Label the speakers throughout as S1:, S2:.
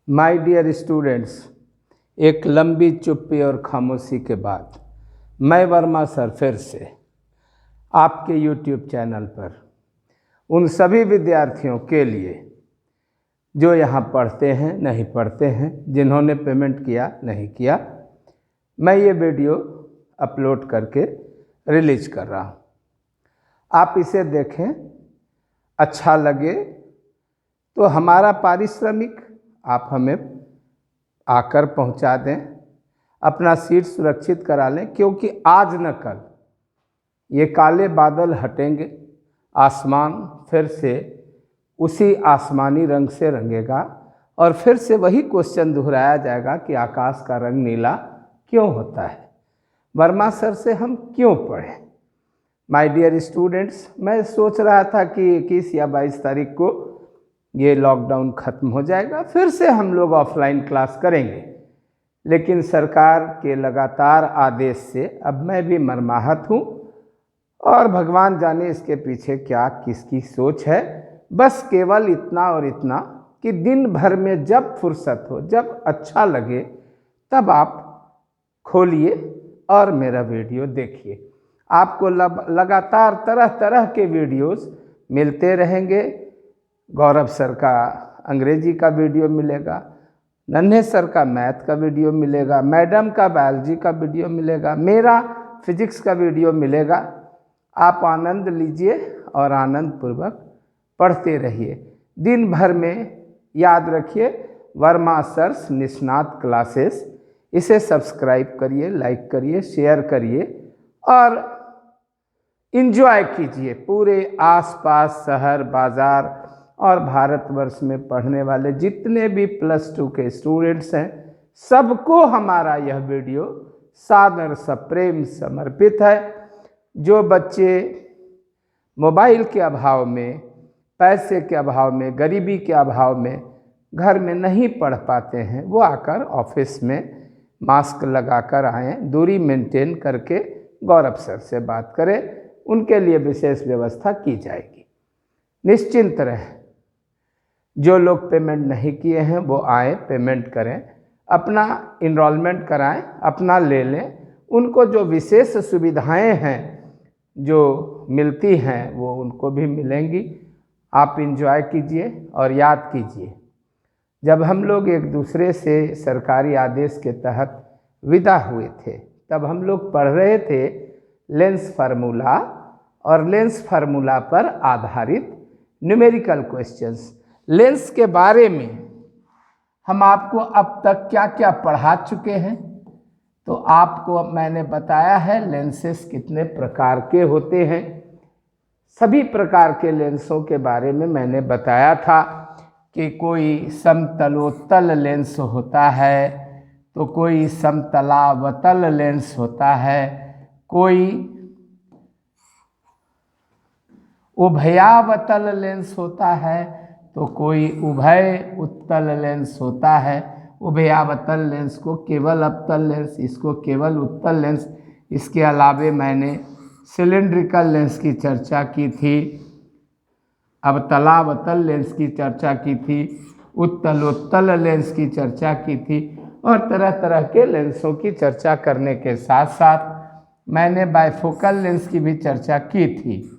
S1: My dear students, एक लंबी चुप्पी और खामोशी के बाद मैं वर्मा सर फिर से आपके YouTube चैनल पर उन सभी विद्यार्थियों के लिए जो यहाँ पढ़ते हैं नहीं पढ़ते हैं, जिन्होंने पेमेंट किया नहीं किया, मैं ये वीडियो अपलोड करके रिलीज कर रहा हूँ। आप इसे देखें, अच्छा लगे तो हमारा पारिश्रमिक आप हमें आकर पहुंचा दें, अपना सीट सुरक्षित करा लें, क्योंकि आज न कल ये काले बादल हटेंगे, आसमान फिर से उसी आसमानी रंग से रंगेगा और फिर से वही क्वेश्चन दोहराया जाएगा कि आकाश का रंग नीला क्यों होता है, वर्मा सर से हम क्यों पढ़ें। माय डियर स्टूडेंट्स, मैं सोच रहा था कि 21 या 22 तारीख को ये लॉकडाउन ख़त्म हो जाएगा, फिर से हम लोग ऑफलाइन क्लास करेंगे, लेकिन सरकार के लगातार आदेश से अब मैं भी मर्माहत हूँ और भगवान जाने इसके पीछे क्या किसकी सोच है। बस केवल इतना और इतना कि दिन भर में जब फुर्सत हो, जब अच्छा लगे, तब आप खोलिए और मेरा वीडियो देखिए। आपको लगातार तरह तरह के वीडियोस मिलते रहेंगे। गौरव सर का अंग्रेजी का वीडियो मिलेगा, नन्हे सर का मैथ का वीडियो मिलेगा, मैडम का बायोलॉजी का वीडियो मिलेगा, मेरा फिजिक्स का वीडियो मिलेगा। आप आनंद लीजिए और आनंद पूर्वक पढ़ते रहिए। दिन भर में याद रखिए, वर्मा सर्स निष्णात क्लासेस, इसे सब्सक्राइब करिए, लाइक करिए, शेयर करिए और एंजॉय कीजिए। पूरे आसपास शहर बाज़ार और भारतवर्ष में पढ़ने वाले जितने भी +2 के स्टूडेंट्स हैं, सबको हमारा यह वीडियो सादर सप्रेम समर्पित है। जो बच्चे मोबाइल के अभाव में, पैसे के अभाव में, गरीबी के अभाव में घर में नहीं पढ़ पाते हैं, वो आकर ऑफिस में मास्क लगाकर आएँ, दूरी मेंटेन करके गौरव सर से बात करें, उनके लिए विशेष व्यवस्था की जाएगी। निश्चिंत रहें। जो लोग पेमेंट नहीं किए हैं वो आए, पेमेंट करें, अपना इनरोलमेंट कराएं, अपना ले लें। उनको जो विशेष सुविधाएं हैं जो मिलती हैं वो उनको भी मिलेंगी। आप इंजॉय कीजिए और याद कीजिए, जब हम लोग एक दूसरे से सरकारी आदेश के तहत विदा हुए थे, तब हम लोग पढ़ रहे थे लेंस फार्मूला और लेंस फार्मूला पर आधारित न्यूमेरिकल क्वेश्चंस। लेंस के बारे में हम आपको अब तक क्या क्या पढ़ा चुके हैं, तो आपको मैंने बताया है लेंसेस कितने प्रकार के होते हैं। सभी प्रकार के लेंसों के बारे में मैंने बताया था कि कोई समतलोत्तल लेंस होता है, तो कोई समतलावतल लेंस होता है, कोई उभयावतल लेंस होता है, तो कोई उभय उत्तल लेंस होता है। उभयावतल लेंस को केवल अवतल लेंस, इसको केवल उत्तल लेंस। इसके अलावे मैंने सिलिंड्रिकल लेंस की चर्चा की थी, अवतलावतल लेंस की चर्चा की थी, उत्तलोत्तल लेंस की चर्चा की थी और तरह तरह के लेंसों की चर्चा करने के साथ साथ मैंने बाइफोकल लेंस की भी चर्चा की थी।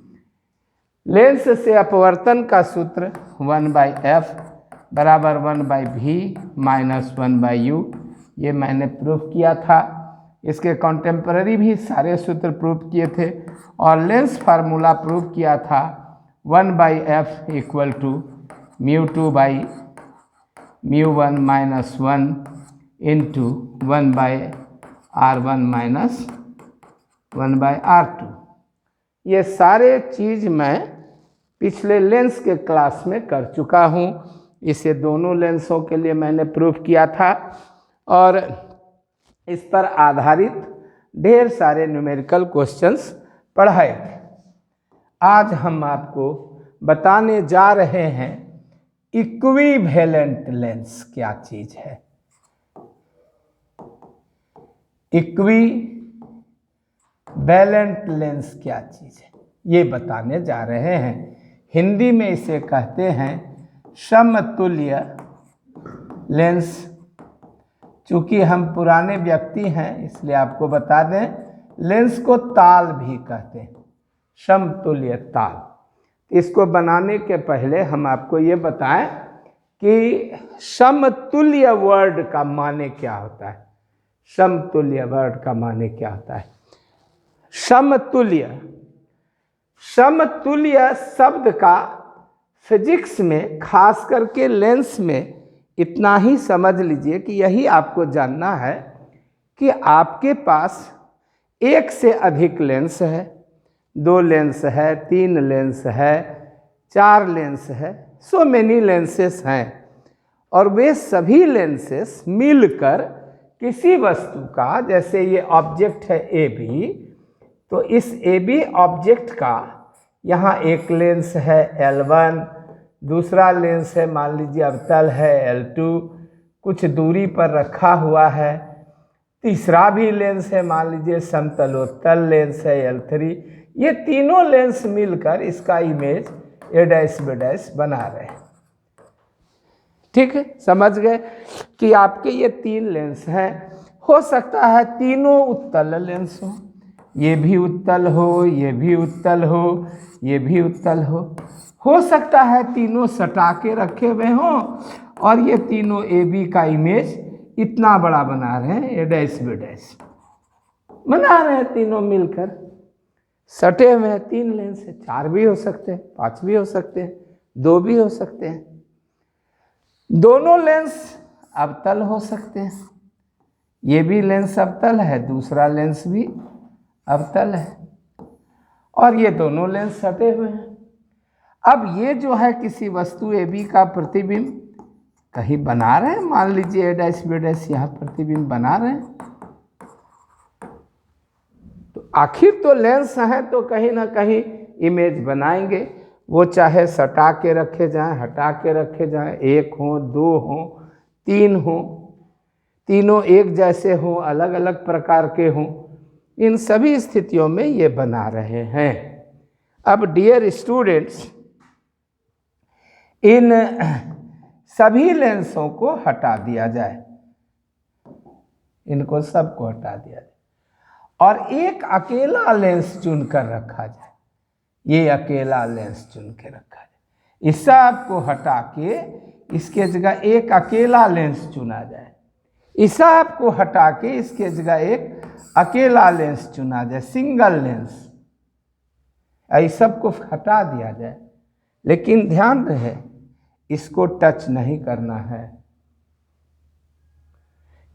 S1: लेंस से अपवर्तन का सूत्र 1/f बराबर 1/v माइनस 1/u, ये मैंने प्रूफ किया था। इसके कॉन्टेम्पररी भी सारे सूत्र प्रूफ किए थे और लेंस फार्मूला प्रूफ किया था 1/f equal to μ2/μ1 minus 1 into 1/r1 minus 1/r2। ये सारे चीज़ मैं पिछले लेंस के क्लास में कर चुका हूँ। इसे दोनों लेंसों के लिए मैंने प्रूफ किया था और इस पर आधारित ढेर सारे न्यूमेरिकल क्वेश्चंस पढ़ाए थे। आज हम आपको बताने जा रहे हैं इक्विवेलेंट लेंस क्या चीज़ है। इक्विवेलेंट लेंस क्या चीज़ है ये बताने जा रहे हैं। हिंदी में इसे कहते हैं समतुल्य लेंस, चूंकि हम पुराने व्यक्ति हैं इसलिए आपको बता दें, लेंस को ताल भी कहते हैं, समतुल्य ताल। इसको बनाने के पहले हम आपको ये बताएं कि समतुल्य वर्ड का माने क्या होता है। समतुल्य वर्ड का माने क्या होता है? समतुल्य, समतुल्य शब्द का फिजिक्स में खास करके लेंस में इतना ही समझ लीजिए कि यही आपको जानना है कि आपके पास एक से अधिक लेंस है, 2 लेंस है, 3 लेंस है, 4 लेंस है, सो मेनी लेंसेस हैं, और वे सभी लेंसेस मिलकर किसी वस्तु का, जैसे ये ऑब्जेक्ट है ए बी, तो इस ए बी ऑब्जेक्ट का यहाँ एक लेंस है L1, दूसरा लेंस है मान लीजिए अवतल है L2, कुछ दूरी पर रखा हुआ है, तीसरा भी लेंस है मान लीजिए समतलोत्तल लेंस है L3। ये तीनों लेंस मिलकर इसका image A dash B dash बना रहे हैं। ठीक है, समझ गए कि आपके ये 3 लेंस हैं। हो सकता है तीनों उत्तल लेंस हो, ये भी उत्तल हो, ये भी उत्तल हो, ये भी उत्तल हो सकता है तीनों सटा के रखे हुए हों और ये तीनों ए बी का इमेज इतना बड़ा बना रहे हैं, ए डैश बी डैश बना रहे हैं, तीनों मिलकर सटे हुए हैं। 3 लेंस है, 4 भी हो सकते हैं, 5 भी हो सकते हैं, 2 भी हो सकते हैं। दोनों लेंस अवतल हो सकते हैं, ये भी लेंस अवतल है, दूसरा लेंस भी अवतल है, और ये दोनों लेंस सटे हुए हैं। अब ये जो है किसी वस्तु ए बी का प्रतिबिंब कहीं बना रहे हैं, मान लीजिए ए डैश बी डैश यहाँ प्रतिबिंब बना रहे हैं, तो आखिर तो लेंस है तो कहीं ना कहीं इमेज बनाएंगे, वो चाहे सटा के रखे जाएं, हटा के रखे जाएं, 1 हो, 2 हो, 3 हो, तीनों एक जैसे हों, अलग अलग प्रकार के हों, इन सभी स्थितियों में ये बना रहे हैं। अब डियर स्टूडेंट्स, इन सभी लेंसों को हटा दिया जाए, इनको सबको हटा दिया जाए और एक अकेला लेंस चुनकर रखा जाए। ये अकेला लेंस चुन के रखा जाए, इस सब को हटा के इसके जगह एक अकेला लेंस चुना जाए, इस सब को हटा के इसके जगह एक अकेला लेंस चुना जाए, सिंगल लेंस। इस सब को हटा दिया जाए, लेकिन ध्यान रहे इसको टच नहीं करना है।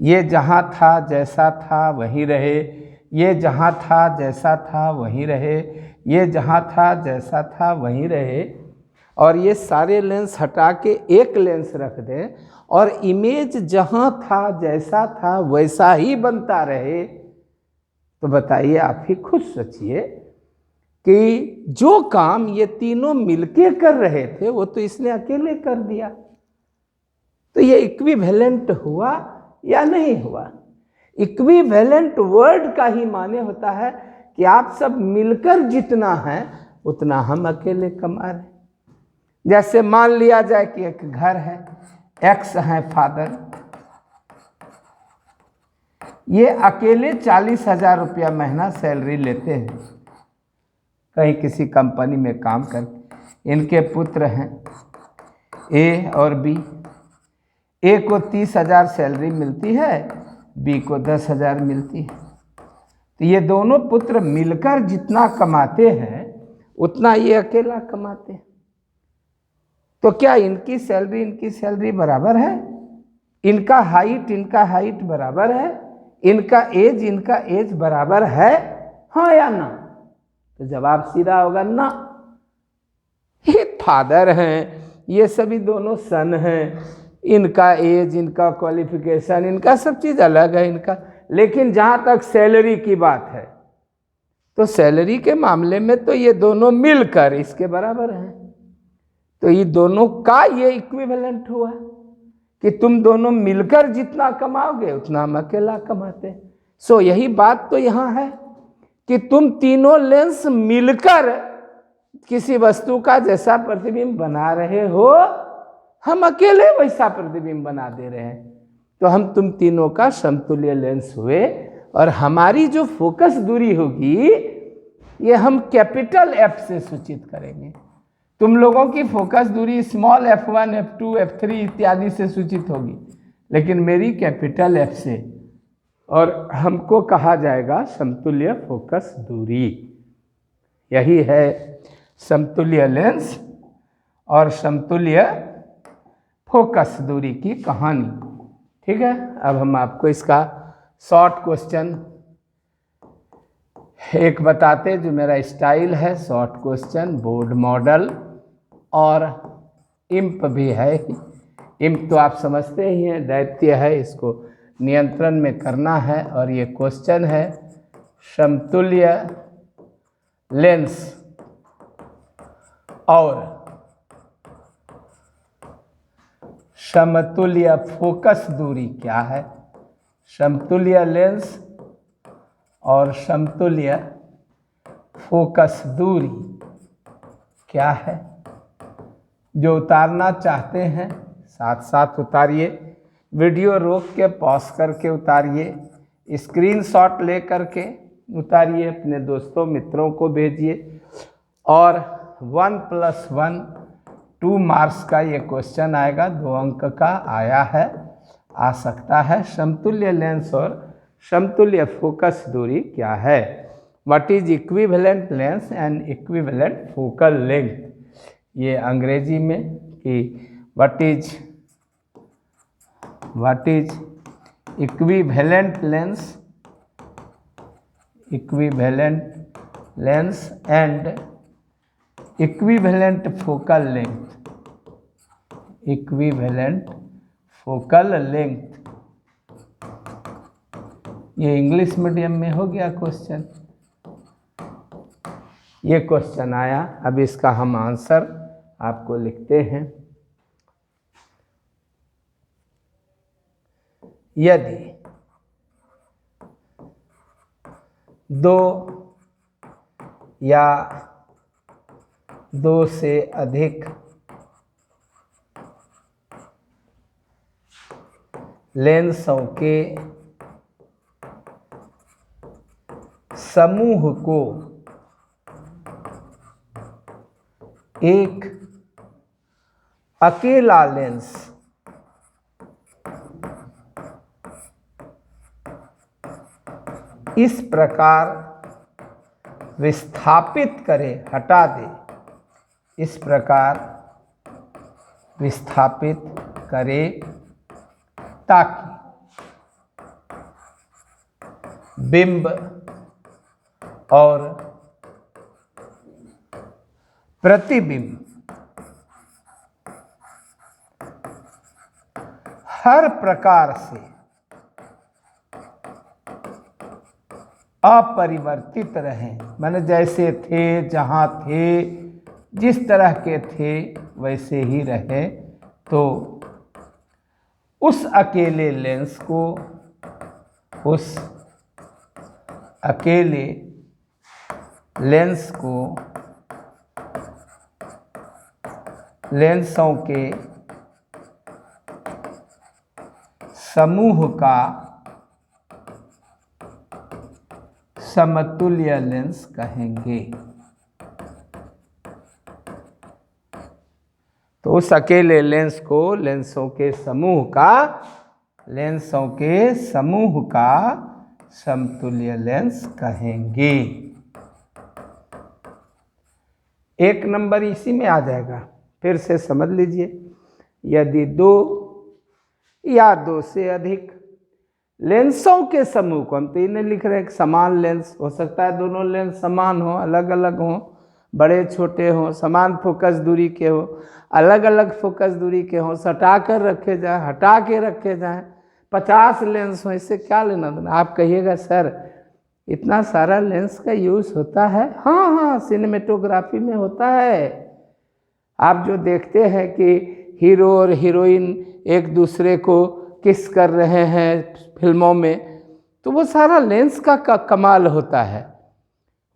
S1: ये जहाँ था जैसा था वहीं रहे, ये जहाँ था जैसा था वहीं रहे, ये जहाँ था जैसा था वहीं रहे, और ये सारे लेंस हटा के एक लेंस रख दें और इमेज जहाँ था जैसा था वैसा ही बनता रहे। तो बताइए, आप ही खुद सोचिए कि जो काम ये तीनों मिलके कर रहे थे वो तो इसने अकेले कर दिया, तो ये इक्विवेलेंट हुआ या नहीं हुआ? इक्विवेलेंट वर्ड का ही माने होता है कि आप सब मिलकर जितना है उतना हम अकेले कमा रहे। जैसे मान लिया जाए कि एक घर है, एक्स है फादर, ये अकेले 40,000 रुपया महीना सैलरी लेते हैं कहीं किसी कंपनी में काम करके। इनके पुत्र हैं ए और बी, ए को 30,000 सैलरी मिलती है, बी को 10,000 मिलती है। तो ये दोनों पुत्र मिलकर जितना कमाते हैं उतना ये अकेला कमाते हैं। तो क्या इनकी सैलरी बराबर है? इनका हाइट बराबर है? इनका एज बराबर है? हाँ या ना? तो जवाब सीधा होगा ना। ये फादर हैं, ये सभी दोनों सन हैं, इनका एज, इनका क्वालिफिकेशन, इनका सब चीज़ अलग है इनका, लेकिन जहाँ तक सैलरी की बात है तो सैलरी के मामले में तो ये दोनों मिलकर इसके बराबर हैं। तो ये दोनों का ये इक्विवेलेंट हुआ कि तुम दोनों मिलकर जितना कमाओगे उतना हम अकेला कमाते। सो यही बात तो यहाँ है कि तुम तीनों लेंस मिलकर किसी वस्तु का जैसा प्रतिबिंब बना रहे हो, हम अकेले वैसा प्रतिबिंब बना दे रहे हैं। तो हम तुम तीनों का समतुल्य लेंस हुए, और हमारी जो फोकस दूरी होगी ये हम कैपिटल F से सूचित करेंगे। तुम लोगों की फोकस दूरी स्मॉल f1, f2, f3 इत्यादि से सूचित होगी, लेकिन मेरी कैपिटल F से, और हमको कहा जाएगा समतुल्य फोकस दूरी। यही है समतुल्य लेंस और समतुल्य फोकस दूरी की कहानी। ठीक है, अब हम आपको इसका शॉर्ट क्वेश्चन एक बताते, जो मेरा स्टाइल है शॉर्ट क्वेश्चन, बोर्ड मॉडल और इम्प भी है। इम्प तो आप समझते ही हैं, दैत्य है, इसको नियंत्रण में करना है। और ये क्वेश्चन है समतुल्य लेंस और समतुल्य फोकस दूरी क्या है। समतुल्य लेंस और समतुल्य फोकस दूरी क्या है। जो उतारना चाहते हैं साथ साथ उतारिए, वीडियो रोक के पॉज करके उतारिए, स्क्रीनशॉट ले करके उतारिए, अपने दोस्तों मित्रों को भेजिए। और 1+1 2 मार्क्स का ये क्वेश्चन आएगा, 2 अंक का आया है, आ सकता है। समतुल्य लेंस और समतुल्य फोकस दूरी क्या है। What is equivalent lens and equivalent focal length. ये अंग्रेजी में कि what is equivalent lens and equivalent focal length. Equivalent focal length, ये इंग्लिश मीडियम में हो गया क्वेश्चन। ये क्वेश्चन आया, अब इसका हम आंसर आपको लिखते हैं। यदि 2 या 2 से अधिक लेंसों के समूह को एक अकेला लेंस इस प्रकार विस्थापित करे, हटा दे, इस प्रकार विस्थापित करे ताकि बिंब और प्रतिबिंब हर प्रकार से अपरिवर्तित रहें। माने जैसे थे, जहाँ थे, जिस तरह के थे वैसे ही रहे। तो उस अकेले लेंस को, उस अकेले लेंस को लेंसों के समूह का समतुल्य लेंस कहेंगे। तो उस अकेले लेंस को लेंसों के समूह का समतुल्य लेंस कहेंगे। 1 नंबर इसी में आ जाएगा, फिर से समझ लीजिए। यदि 2 या 2 से अधिक लेंसों के समूह को, हम तो इन्हें लिख रहे हैं समान लेंस, हो सकता है दोनों लेंस समान हो, अलग अलग हो, बड़े छोटे हो, समान फोकस दूरी के हो, अलग अलग फोकस दूरी के हो, सटा कर रखे जाए, हटा के रखे जाएं, 50 लेंस हो, इससे क्या लेना देना। आप कहिएगा सर इतना सारा लेंस का यूज़ होता है। हाँ, सिनेमेटोग्राफी में होता है। आप जो देखते हैं कि हीरो और हीरोइन एक दूसरे को किस कर रहे हैं फिल्मों में, तो वो सारा लेंस का कमाल होता है।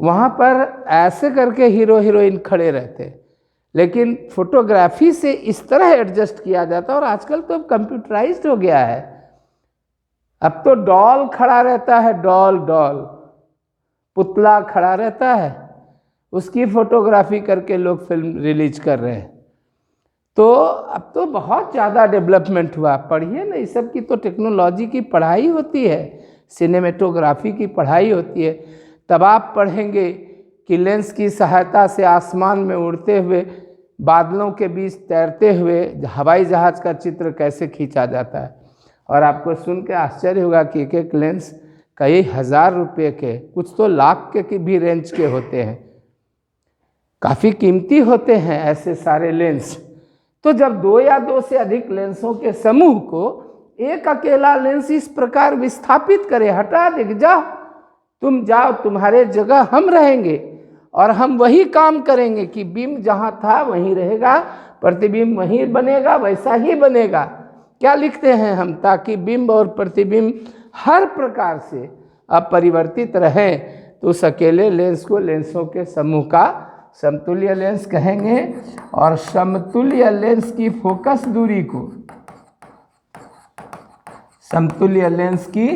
S1: वहाँ पर ऐसे करके हीरो हीरोइन खड़े रहते, लेकिन फोटोग्राफी से इस तरह एडजस्ट किया जाता है। और आजकल तो अब कंप्यूटराइज्ड हो गया है, अब तो डॉल खड़ा रहता है, डॉल पुतला खड़ा रहता है, उसकी फोटोग्राफी करके लोग फिल्म रिलीज कर रहे हैं। तो अब तो बहुत ज़्यादा डेवलपमेंट हुआ। पढ़िए ना, इस सब की तो टेक्नोलॉजी की पढ़ाई होती है, सिनेमेटोग्राफी की पढ़ाई होती है। तब आप पढ़ेंगे कि लेंस की सहायता से आसमान में उड़ते हुए, बादलों के बीच तैरते हुए हवाई जहाज़ का चित्र कैसे खींचा जाता है। और आपको सुन के आश्चर्य होगा कि एक एक लेंस कई हज़ार रुपये के, कुछ तो लाख के की भी रेंज के होते हैं, काफ़ी कीमती होते हैं ऐसे सारे लेंस। तो जब दो या दो से अधिक लेंसों के समूह को एक अकेला लेंस इस प्रकार विस्थापित करे, हटा दे, जाओ तुम जाओ, तुम्हारे जगह हम रहेंगे और हम वही काम करेंगे कि बिंब जहाँ था वहीं रहेगा, प्रतिबिंब वहीं बनेगा, वैसा ही बनेगा। क्या लिखते हैं हम, ताकि बिंब और प्रतिबिंब हर प्रकार से अपरिवर्तित रहें। तो उस अकेले लेंस को लेंसों के समूह का समतुल्य लेंस कहेंगे। और समतुल्य लेंस की फोकस दूरी को, समतुल्य लेंस की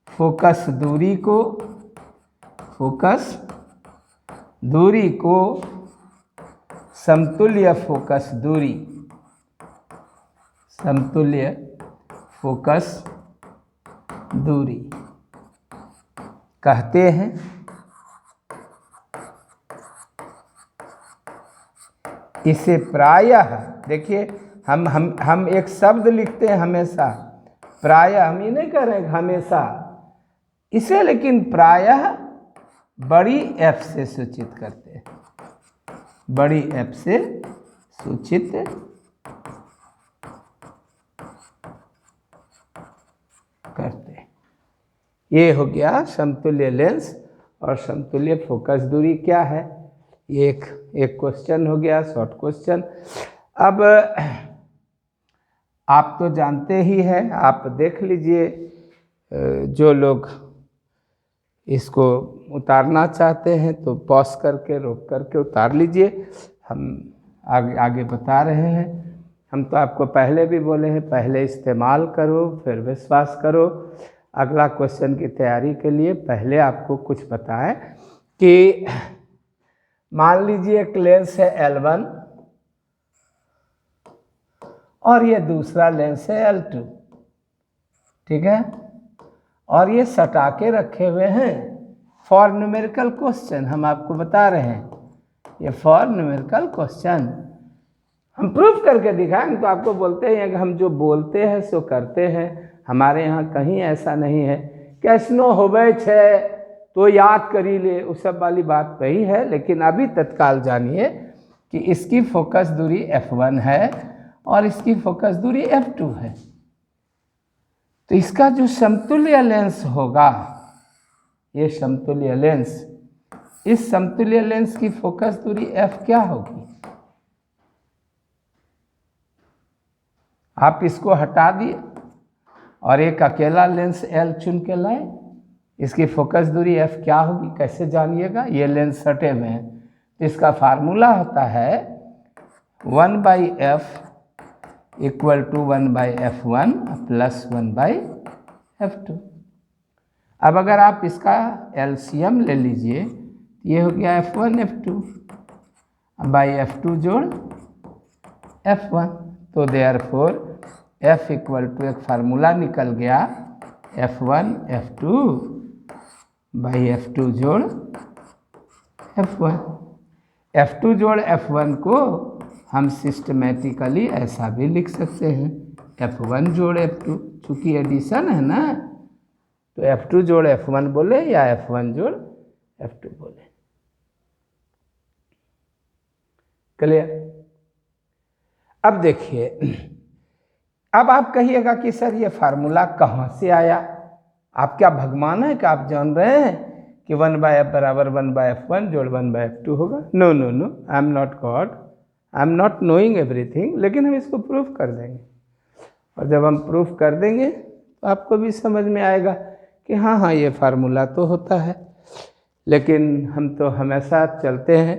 S1: फोकस दूरी को, समतुल्य फोकस दूरी, समतुल्य फोकस दूरी कहते हैं। इसे प्रायः, देखिए हम एक शब्द लिखते हैं हमेशा, प्रायः, हम ये नहीं कह रहे हैं हमेशा इसे, लेकिन प्रायः बड़ी एफ से सूचित करते हैं, बड़ी एफ से सूचित करते हैं। ये हो गया समतुल्य लेंस और समतुल्य फोकस दूरी क्या है। ये एक क्वेश्चन हो गया, शॉर्ट क्वेश्चन। अब आप तो जानते ही हैं, आप देख लीजिए, जो लोग इसको उतारना चाहते हैं तो पॉज करके, रोक करके उतार लीजिए। हम आगे बता रहे हैं। हम तो आपको पहले भी बोले हैं, पहले इस्तेमाल करो फिर विश्वास करो। अगला क्वेश्चन की तैयारी के लिए पहले आपको कुछ बताएं कि मान लीजिए एक लेंस है L1 और ये दूसरा लेंस है L2, ठीक है, और ये सटा के रखे हुए हैं फॉर न्यूमेरिकल क्वेश्चन। हम आपको बता रहे हैं ये फॉर न्यूमेरिकल क्वेश्चन, हम प्रूफ करके दिखाएंगे। तो आपको बोलते हैं कि हम जो बोलते हैं सो करते हैं, हमारे यहाँ कहीं ऐसा नहीं है कैसनो होवे छे तो याद करी ले, उस सब वाली बात वही है। लेकिन अभी तत्काल जानिए कि इसकी फोकस दूरी f1 है और इसकी फोकस दूरी f2 है। तो इसका जो समतुल्य लेंस होगा, ये समतुल्य लेंस, इस समतुल्य लेंस की फोकस दूरी f क्या होगी। आप इसको हटा दिए और एक अकेला लेंस L चुन के लाए, इसकी फोकस दूरी f क्या होगी, कैसे जानिएगा। ये लेंस सटे हुए हैं, तो इसका फार्मूला होता है 1/f = 1/f1 + 1/f2। अब अगर आप इसका एलसीएम ले लीजिए, ये हो गया f1 f2 /f2 जोड़ f1। तो देयरफॉर f = एक फार्मूला निकल गया f1 f2 /f2 जोड़ f1। f2 जोड़ f1 को हम सिस्टमेटिकली ऐसा भी लिख सकते हैं f1 जोड़ f2, चूँकि एडिशन है ना, तो f2 जोड़ f1 बोले या f1 जोड़ f2 बोले। क्लियर। अब देखिए, अब आप कहिएगा कि सर ये फार्मूला कहाँ से आया। आप क्या भगवान है कि आप जान रहे हैं कि 1/f = 1/f1 जोड़ 1/f2 होगा। No no no, I am not God, I am not knowing everything. लेकिन हम इसको प्रूफ कर देंगे, और जब हम प्रूफ कर देंगे तो आपको भी समझ में आएगा कि हाँ ये फार्मूला तो होता है। लेकिन हम तो हमेशा चलते हैं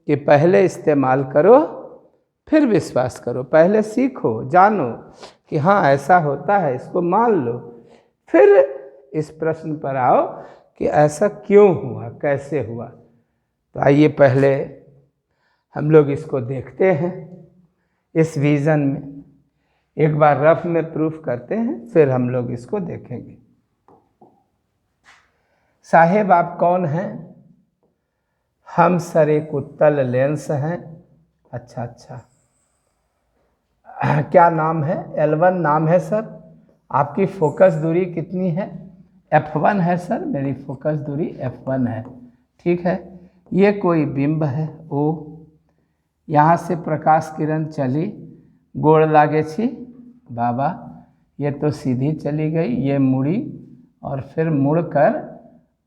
S1: कि पहले इस्तेमाल करो फिर विश्वास करो, पहले सीखो, जानो कि हाँ ऐसा होता है, इसको मान लो, फिर इस प्रश्न पर आओ कि ऐसा क्यों हुआ, कैसे हुआ। तो आइए पहले हम लोग इसको देखते हैं इस विज़न में, एक बार रफ में प्रूफ करते हैं, फिर हम लोग इसको देखेंगे। साहेब आप कौन हैं? हम सर एक उत्तल लेंस हैं। अच्छा, क्या नाम है? L1 नाम है सर। आपकी फोकस दूरी कितनी है? F1 है सर, मेरी फोकस दूरी F1 है। ठीक है, ये कोई बिंब है O, यहाँ से प्रकाश किरण चली, गोड़ लागे छी बाबा, ये तो सीधी चली गई, ये मुड़ी और फिर मुड़कर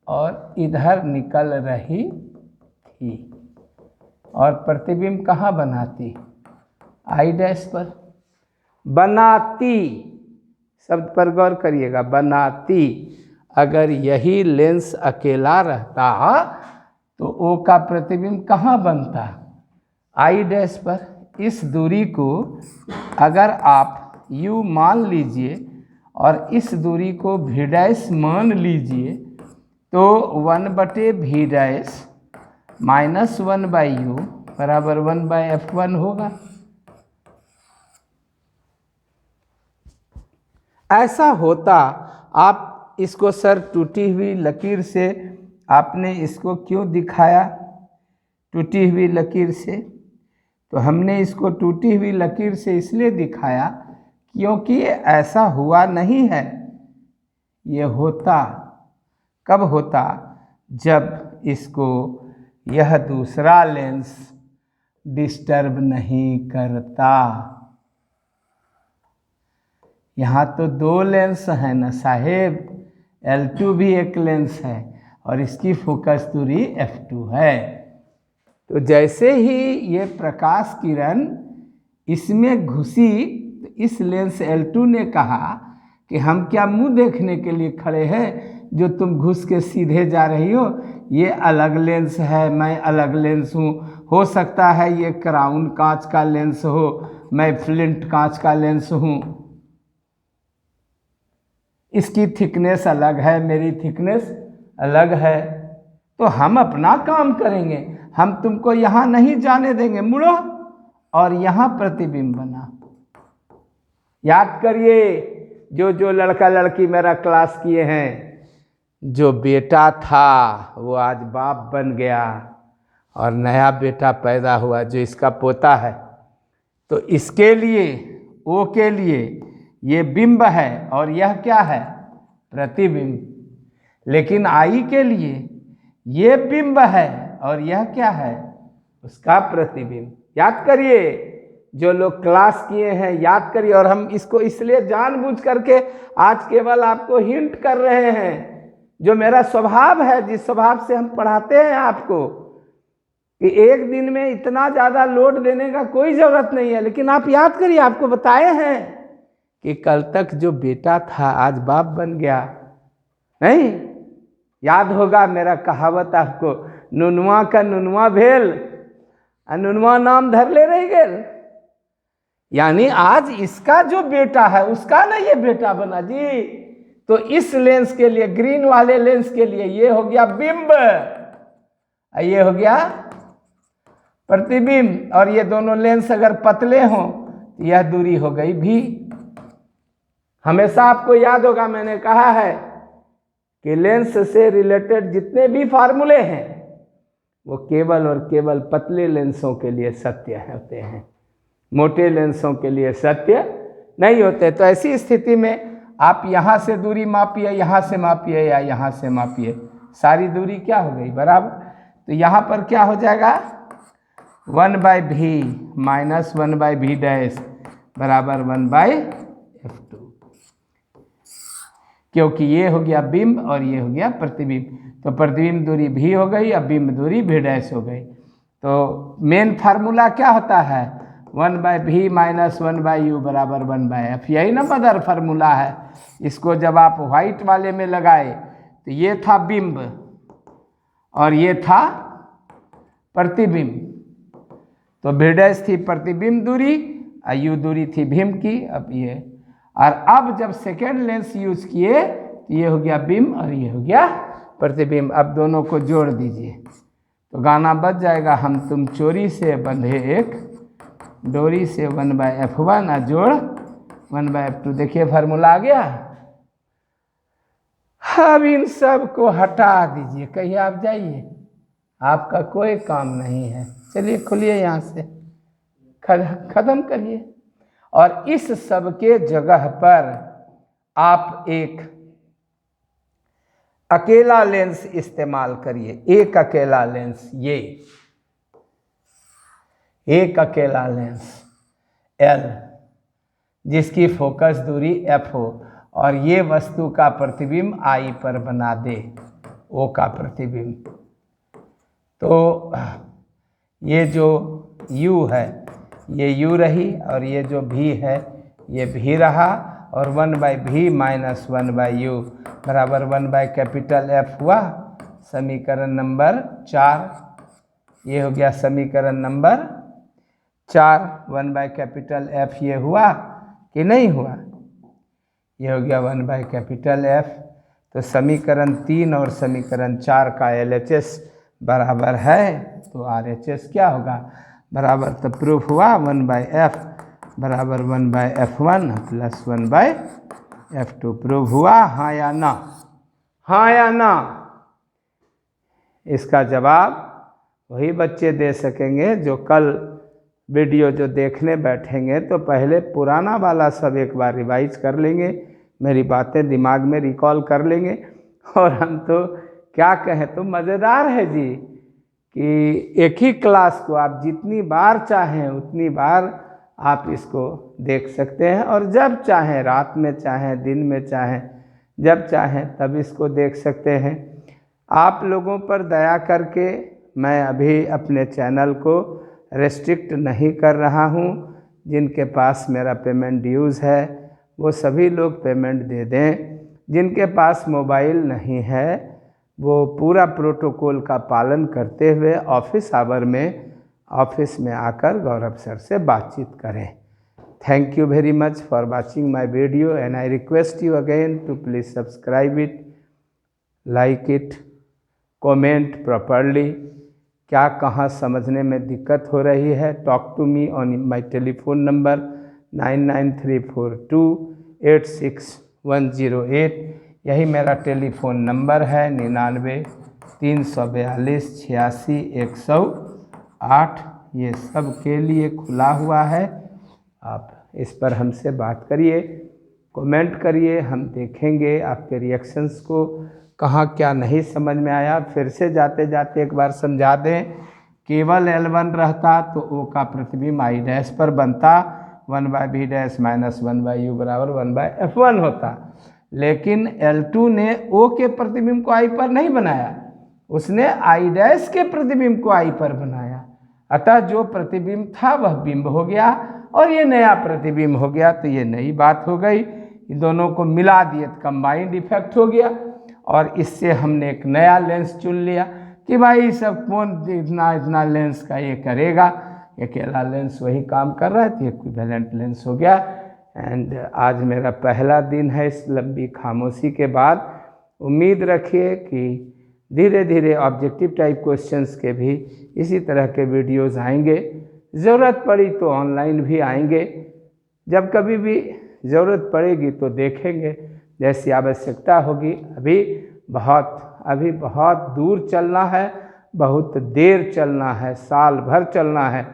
S1: और इधर निकल रही थी, और प्रतिबिंब कहाँ बनाती? आई डैश पर बनाती। शब्द पर गौर करिएगा, बनाती। अगर यही लेंस अकेला रहता तो ओ का प्रतिबिंब कहाँ बनता? आई डैश पर। इस दूरी को अगर आप U मान लीजिए और इस दूरी को V डैश मान लीजिए तो 1/V डैश माइनस 1/U बराबर 1/F1 होगा। ऐसा होता, आप इसको सर टूटी हुई लकीर से आपने इसको क्यों दिखाया टूटी हुई लकीर से? तो हमने इसको टूटी हुई लकीर से इसलिए दिखाया क्योंकि ये ऐसा हुआ नहीं है। ये होता कब होता? जब इसको यह दूसरा लेंस डिस्टर्ब नहीं करता। यहाँ तो दो लेंस हैं ना साहेब, L2 भी एक लेंस है और इसकी फोकस दूरी F2 है। तो जैसे ही ये प्रकाश किरण इसमें घुसी, इस लेंस L2 ने कहा कि हम क्या मुंह देखने के लिए खड़े हैं जो तुम घुस के सीधे जा रही हो, ये अलग लेंस है, मैं अलग लेंस हूँ, हो सकता है ये क्राउन कांच का लेंस हो, मैं फ्लिंट कांच का लेंस हूँ, इसकी थिकनेस अलग है, मेरी थिकनेस अलग है, तो हम अपना काम करेंगे, हम तुमको यहाँ नहीं जाने देंगे, मुड़ो, और यहाँ प्रतिबिंब बना। याद करिए, जो लड़का लड़की मेरा क्लास किए हैं, जो बेटा था वो आज बाप बन गया और नया बेटा पैदा हुआ जो इसका पोता है, तो इसके लिए, ओ के लिए ये बिंब है और यह क्या है? प्रतिबिंब। लेकिन आई के लिए ये बिंब है और यह क्या है? उसका प्रतिबिंब। याद करिए, जो लोग क्लास किए हैं याद करिए, और हम इसको इसलिए जानबूझ करके आज केवल आपको हिंट कर रहे हैं, जो मेरा स्वभाव है, जिस स्वभाव से हम पढ़ाते हैं आपको, कि एक दिन में इतना ज़्यादा लोड देने का कोई ज़रूरत नहीं है। लेकिन आप याद करिए, आपको बताए हैं कि कल तक जो बेटा था आज बाप बन गया। नहीं याद होगा मेरा कहावत आपको, नुनवा का नुनवा भेल नुनवा नाम धर ले रही गेल। यानी आज इसका जो बेटा है उसका ना ये बेटा बना जी। तो इस लेंस के लिए, ग्रीन वाले लेंस के लिए, ये हो गया बिंब, ये हो गया प्रतिबिंब, और ये दोनों लेंस अगर पतले हों तो यह दूरी हो गई भी। हमेशा आपको याद होगा मैंने कहा है कि लेंस से रिलेटेड जितने भी फार्मूले हैं वो केवल और केवल पतले लेंसों के लिए सत्य होते हैं, मोटे लेंसों के लिए सत्य नहीं होते। तो ऐसी स्थिति में आप यहाँ से दूरी मापिए, यहाँ से मापिए या यहाँ से मापिए, सारी दूरी क्या हो गई? बराबर। तो यहाँ पर क्या हो जाएगा? 1/V माइनस 1/V डैश बराबर 1/F2, क्योंकि ये हो गया बिंब और ये हो गया प्रतिबिंब। तो प्रतिबिंब दूरी भी हो गई, अब बिंब दूरी भी डैश हो गई। तो मेन फार्मूला क्या होता है? 1/V माइनस 1/U बराबर 1/F, यही ना मदर फार्मूला है। इसको जब आप व्हाइट वाले में लगाए तो ये था बिंब और ये था प्रतिबिंब। तो v डैश थी प्रतिबिंब दूरी और u दूरी थी बिंब की। अब ये और अब जब सेकेंड लेंस यूज किए तो ये हो गया बिंब और ये हो गया प्रतिबिंब। अब दोनों को जोड़ दीजिए तो गाना बज जाएगा, हम तुम चोरी से बंधे एक डोरी से 1/f1 जोड़ 1/f2। देखिए फार्मूला आ गया। अब इन सब को हटा दीजिए, कहीं आप जाइए, आपका कोई काम नहीं है। चलिए खुलिए यहाँ से, खत्म करिए और इस सब के जगह पर आप एक अकेला लेंस इस्तेमाल करिए। एक अकेला लेंस, ये एक अकेला लेंस L जिसकी फोकस दूरी f हो और ये वस्तु का प्रतिबिंब I पर बना दे, O का प्रतिबिंब। तो ये जो U है ये U रही और ये जो V है ये V रहा और 1/V माइनस 1/U बराबर 1/F हुआ। समीकरण नंबर 4 ये हो गया समीकरण नंबर 4। 1/F ये हुआ कि नहीं हुआ? ये हो गया 1/F। तो समीकरण 3 और समीकरण 4 का LHS बराबर है, तो RHS क्या होगा बराबर, तो प्रूफ हुआ 1/F बराबर 1/F1 प्लस 1/F2। प्रूफ हुआ, हाँ या ना? हाँ या ना? इसका जवाब वही बच्चे दे सकेंगे जो कल वीडियो जो देखने बैठेंगे तो पहले पुराना वाला सब एक बार रिवाइज कर लेंगे, मेरी बातें दिमाग में रिकॉल कर लेंगे। और हम तो क्या कहें, तो मज़ेदार है जी कि एक ही क्लास को आप जितनी बार चाहें उतनी बार आप इसको देख सकते हैं और जब चाहें, रात में चाहें, दिन में चाहें, जब चाहें तब इसको देख सकते हैं। आप लोगों पर दया करके मैं अभी अपने चैनल को रेस्ट्रिक्ट नहीं कर रहा हूँ। जिनके पास मेरा पेमेंट ड्यूज़ है वो सभी लोग पेमेंट दे दें। जिनके पास मोबाइल नहीं है वो पूरा प्रोटोकॉल का पालन करते हुए ऑफिस आवर में ऑफिस में आकर गौरव सर से बातचीत करें। Thank you very much for watching my video and I request you again to please subscribe it, like it, comment properly. क्या कहाँ समझने में दिक्कत हो रही है, talk to me on my telephone number 9934286108। यही मेरा टेलीफोन नंबर है 99-342-86-108। ये सब के लिए खुला हुआ है, आप इस पर हमसे बात करिए, कमेंट करिए, हम देखेंगे आपके रिएक्शंस को, कहाँ क्या नहीं समझ में आया। फिर से जाते जाते एक बार समझा दें, केवल L1 रहता तो O का प्रतिबिंब I डैश पर बनता, 1/V डैश माइनस 1/U बराबर 1/F1 होता। लेकिन L2 ने O के प्रतिबिंब को I पर नहीं बनाया, उसने I डैश के प्रतिबिंब को I पर बनाया। अतः जो प्रतिबिंब था वह बिंब हो गया और ये नया प्रतिबिंब हो गया, तो ये नई बात हो गई। इन दोनों को मिला दिए तो कंबाइंड इफेक्ट हो गया और इससे हमने एक नया लेंस चुन लिया कि भाई सब कौन इतना लेंस का ये करेगा, अकेला लेंस वही काम कर रहा है, तो इक्विवेलेंट लेंस हो गया। एंड आज मेरा पहला दिन है इस लंबी खामोशी के बाद। उम्मीद रखिए कि धीरे धीरे ऑब्जेक्टिव टाइप क्वेश्चंस के भी इसी तरह के वीडियोस आएंगे। ज़रूरत पड़ी तो ऑनलाइन भी आएंगे, जब कभी भी ज़रूरत पड़ेगी तो देखेंगे, जैसी आवश्यकता होगी। अभी बहुत दूर चलना है, बहुत देर चलना है, साल भर चलना है।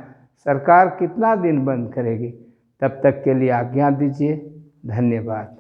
S1: सरकार कितना दिन बंद करेगी, तब तक के लिए आज्ञा दीजिए। धन्यवाद।